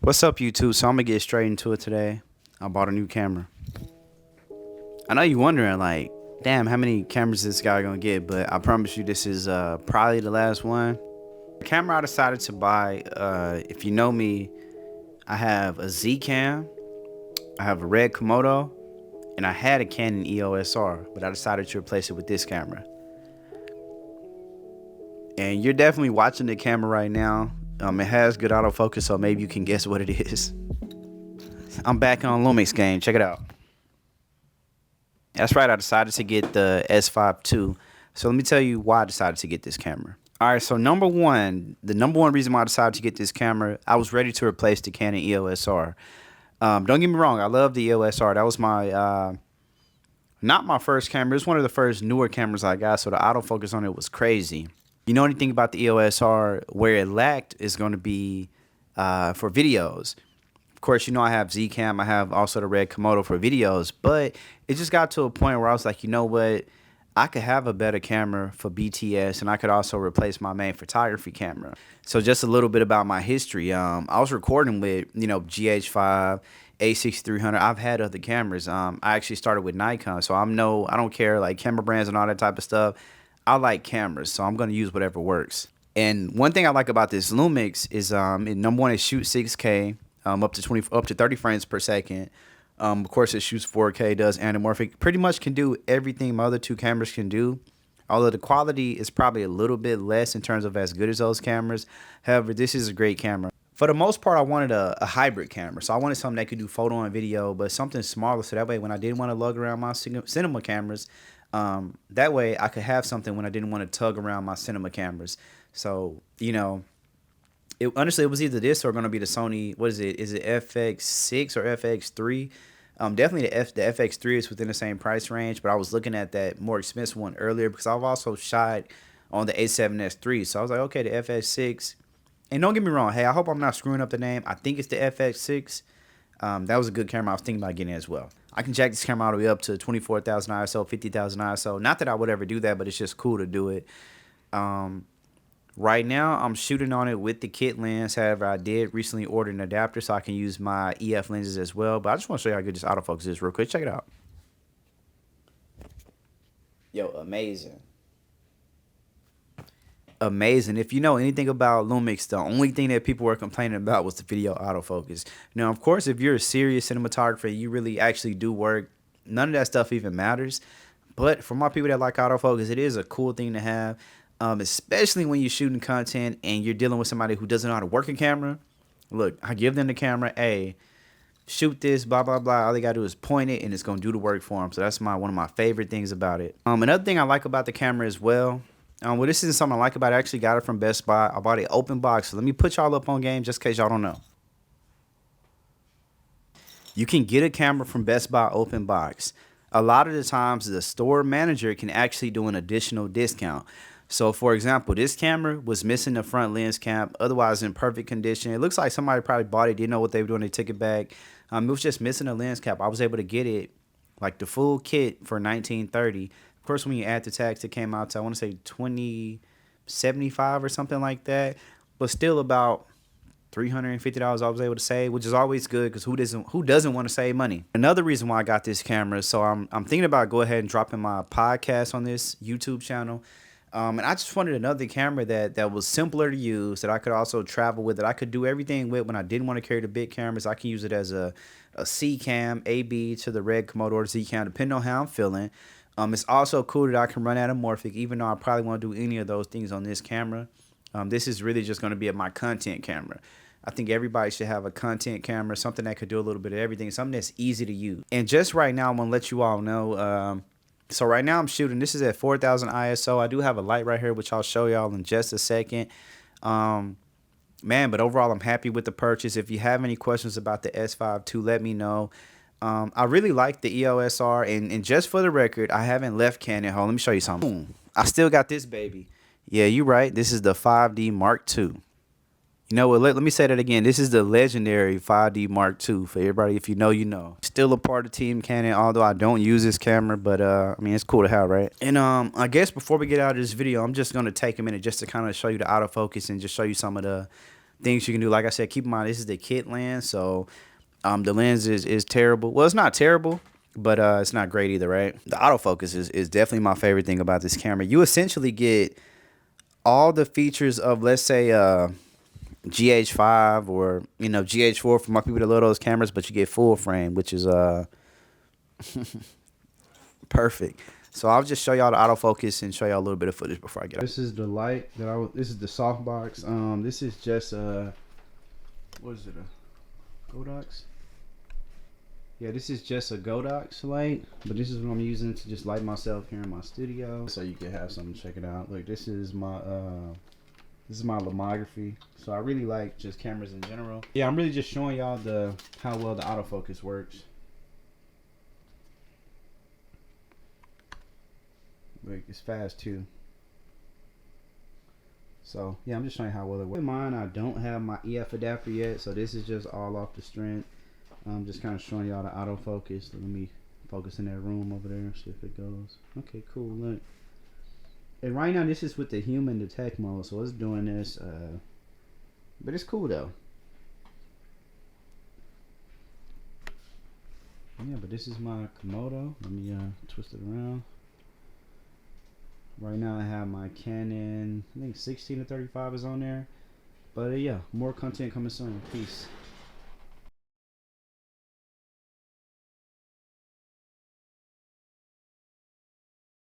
What's up, YouTube? So I'm gonna get straight into it today. I bought a new camera. I know you're wondering, like, damn, how many cameras this guy gonna get? But I promise you, this is probably the last one. The camera I decided to buy, if you know me, I have a Z cam, I have a red Komodo, and I had a Canon EOS R, but I decided to replace it with this camera. And you're definitely watching the camera right now. It has good autofocus, so maybe you can guess what it is. I'm back on Lumix game. Check it out. That's right. I decided to get the S5II. So let me tell you why I decided to get this camera. All right. So the number one reason why I decided to get this camera, I was ready to replace the Canon EOS R. Don't get me wrong. I love the EOS R. That was my not my first camera. It was one of the first newer cameras I got. So the autofocus on it was crazy. You know anything about the EOS R? Where it lacked is going to be for videos. Of course, you know I have Zcam. I have also the red Komodo for videos. But it just got to a point where I was like, you know what? I could have a better camera for BTS, and I could also replace my main photography camera. So just a little bit about my history. I was recording with, GH5, A6300. I've had other cameras. I actually started with Nikon, so I don't care like camera brands and all that type of stuff. I like cameras, so I'm going to use whatever works. And one thing I like about this Lumix is, number one, it shoots 6K, up to 30 frames per second. Of course, it shoots 4K, does anamorphic. Pretty much can do everything my other two cameras can do. Although the quality is probably a little bit less in terms of as good as those cameras. However, this is a great camera. For the most part, I wanted a hybrid camera. So I wanted something that could do photo and video, but something smaller. So that way, when I didn't want to lug around my cinema cameras, that way I could have something when I didn't want to tug around my cinema cameras. So, honestly, it was either this or going to be the Sony. What is it? Is it FX6 or FX3? Definitely the FX3 is within the same price range, but I was looking at that more expensive one earlier because I've also shot on the A7S3. So I was like, okay, the FX6. And don't get me wrong, hey, I hope I'm not screwing up the name. I think it's the FX6. That was a good camera I was thinking about getting as well. I can jack this camera all the way up to 24,000 ISO, 50,000 ISO. Not that I would ever do that, but it's just cool to do it. Right now, I'm shooting on it with the kit lens. However, I did recently order an adapter so I can use my EF lenses as well. But I just want to show you how good this autofocus is real quick. Check it out. Yo, amazing. Amazing. If you know anything about Lumix, the only thing that people were complaining about was the video autofocus. Now, of course, if you're a serious cinematographer, you really actually do work. None of that stuff even matters. But for my people that like autofocus, it is a cool thing to have. Especially when you're shooting content and you're dealing with somebody who doesn't know how to work a camera. Look, I give them the camera, hey, shoot this, blah, blah, blah. All they got to do is point it, and it's going to do the work for them. So that's one of my favorite things about it. Another thing I like about the camera as well, this isn't something I like about it. I actually got it from Best Buy. I bought it open box. So let me put y'all up on game just in case y'all don't know. You can get a camera from Best Buy open box. A lot of the times, the store manager can actually do an additional discount. So, for example, this camera was missing the front lens cap, otherwise in perfect condition. It looks like somebody probably bought it, didn't know what they were doing, they took it back. It was just missing a lens cap. I was able to get it, like the full kit for $19.30. Of course, when you add the tax, it came out to, I want to say, $20.75 or something like that. But still about $350 I was able to save, which is always good because who doesn't want to save money? Another reason why I got this camera, so I'm thinking about go ahead and dropping my podcast on this YouTube channel. And I just wanted another camera that was simpler to use, that I could also travel with, that I could do everything with when I didn't want to carry the big cameras. I can use it as a C cam, AB to the red Komodo or Z cam, depending on how I'm feeling. It's also cool that I can run anamorphic, even though I probably won't do any of those things on this camera. This is really just going to be my content camera. I think everybody should have a content camera, something that could do a little bit of everything, something that's easy to use. And just right now, I'm going to let you all know, so right now I'm shooting, this is at 4,000 ISO. I do have a light right here, which I'll show y'all in just a second. Man, but overall, I'm happy with the purchase. If you have any questions about the S5II, let me know. I really like the EOS R, and just for the record, I haven't left Canon. Hold on, let me show you something. Boom. I still got this baby. Yeah, you're right. This is the 5D Mark II. You know what? Let me say that again. This is the legendary 5D Mark II. For everybody, if you know, you know. Still a part of Team Canon, although I don't use this camera, but I mean, it's cool to have, right? And I guess before we get out of this video, I'm just gonna take a minute just to kind of show you the autofocus and just show you some of the things you can do. Like I said, keep in mind this is the kit lens, so the lens is terrible. Well, it's not terrible, but it's not great either, right? The autofocus is definitely my favorite thing about this camera. You essentially get all the features of, let's say, GH5 or GH4 for my people that love those cameras, but you get full frame, which is perfect. So I'll just show y'all the autofocus and show y'all a little bit of footage before I get out. This is the light that this is the softbox. This is just what is it, a Godox? Yeah, this is just a Godox light, but this is what I'm using to just light myself here in my studio, so you can have something to check it out. Look, this is my lomography. So I really like just cameras in general. Yeah, I'm really just showing y'all how well the autofocus works. Like, it's fast too. So yeah, I'm just showing you how well it works. In mine, I don't have my EF adapter yet, so this is just all off the strength. I'm just kind of showing y'all the autofocus. Let me focus in that room over there, see if it goes. Okay, cool. Look, and right now this is with the human detect mode, so it's doing this, but it's cool though. Yeah, but this is my Komodo. Let me twist it around. Right now I have my Canon, I think 16 to 35 is on there. But yeah, more content coming soon. Peace.